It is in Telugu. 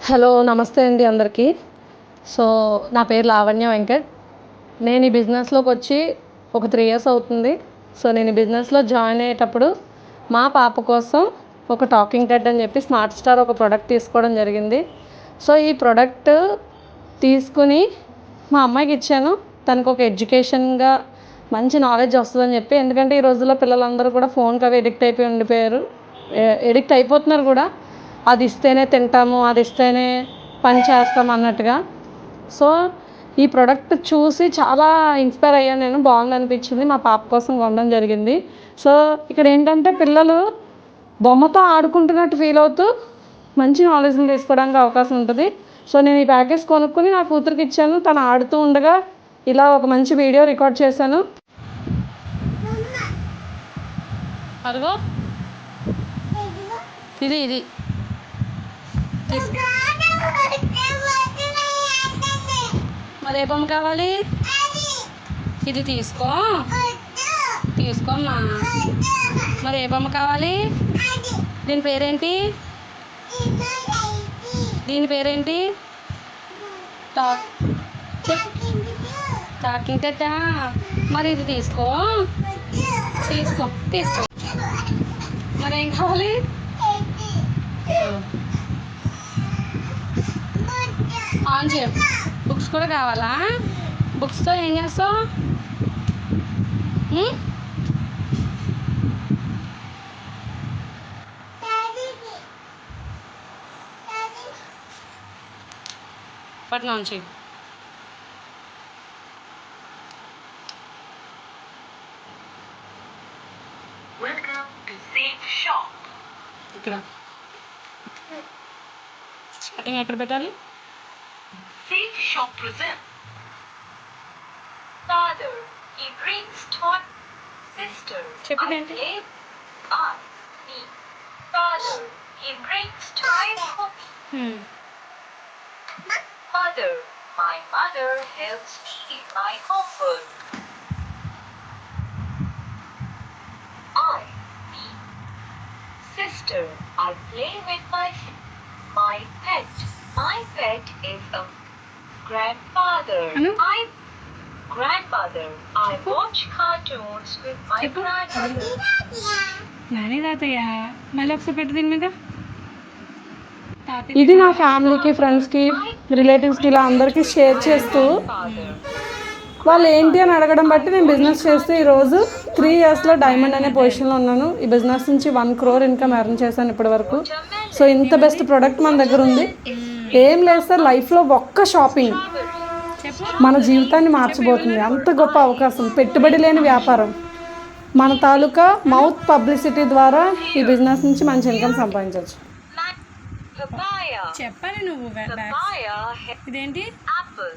హలో నమస్తే అండి అందరికీ. సో నా పేరు లావణ్య వెంకట్. నేను ఈ బిజినెస్లోకి వచ్చి ఒక 3 ఇయర్స్ అవుతుంది. సో నేను ఈ బిజినెస్లో జాయిన్ అయ్యేటప్పుడు మా పాప కోసం ఒక టాకింగ్ టెడ్ అని చెప్పి స్మార్ట్ స్టార్ ఒక ప్రోడక్ట్ తీసుకోవడం జరిగింది. సో ఈ ప్రోడక్ట్ తీసుకుని మా అమ్మాయికి ఇచ్చాను. తనకు ఒక ఎడ్యుకేషన్గా మంచి నాలెడ్జ్ వస్తుందని చెప్పి, ఎందుకంటే ఈ రోజుల్లో పిల్లలందరూ కూడా ఫోన్కి అవి ఎడిక్ట్ అయిపోతున్నారు కూడా. అది ఇస్తేనే తింటాము, అది ఇస్తేనే పని చేస్తాం అన్నట్టుగా. సో ఈ ప్రోడక్ట్ చూసి చాలా ఇన్స్పైర్ అయ్యాను నేను. బాగుంది అనిపించింది, మా పాప కోసం కొనడం జరిగింది. సో ఇక్కడ ఏంటంటే పిల్లలు బొమ్మతో ఆడుకుంటున్నట్టు ఫీల్ అవుతూ మంచి నాలెడ్జ్ని తీసుకోవడానికి అవకాశం ఉంటుంది. సో నేను ఈ ప్యాకేజ్ కొనుక్కొని నా కూతురికి ఇచ్చాను. తను ఆడుతూ ఉండగా ఇలా ఒక మంచి వీడియో రికార్డ్ చేశాను. అదిగో ఇది మరి ఏ బొమ్మ కావాలి? ఇది తీసుకోమ్మా. మరి ఏ బొమ్మ కావాలి? దీని పేరేంటి? టాకింగ్ టెడ్డా? మరి ఇది తీసుకో. మరి ఏం కావాలి? ఆన్ చేయ. బుక్స్ కూడా కావాలా? బుక్స్తో ఏం చేస్తావు? బటన్ ఆన్ చేయి. ఇక్కడ స్టార్టింగ్ ఎక్కడ పెట్టాలి? Safe Shop presents Father, he brings toy. Sister, I play. Me. Father, he brings toys for me. Mother, my mother helps me in my homework. Me. Sister, I play with my pet. My pet is a grandfather. Grandmother, I watch cartoons with my grandmother. Nani తాతయ్య మళ్ళీ ఒకసారి పెట్టి దీని మీద. ఇది నా ఫ్యామిలీకి, ఫ్రెండ్స్కి, రిలేటివ్స్కి ఇలా అందరికీ షేర్ చేస్తూ వాళ్ళు ఏంటి అని అడగడం బట్టి నేను బిజినెస్ చేస్తూ ఈరోజు 3 ఇయర్స్లో డైమండ్ అనే పొజిషన్లో ఉన్నాను. ఈ బిజినెస్ నుంచి 1 crore ఇన్కమ్ ఎర్న్ చేశాను ఇప్పటి వరకు. సో ఇంత బెస్ట్ ప్రోడక్ట్ మన దగ్గర ఉంది. ఏం లేదు సార్, లైఫ్లో ఒక్క షాపింగ్ మన జీవితాన్ని మార్చబోతుంది. అంత గొప్ప అవకాశం, పెట్టుబడి లేని వ్యాపారం. మన తాలూకా మౌత్ పబ్లిసిటీ ద్వారా ఈ బిజినెస్ నుంచి మంచి ఇన్కమ్ సంపాదించవచ్చు. Papaya. చెప్పాలి నువ్వు. ఇదేంటి? Apple.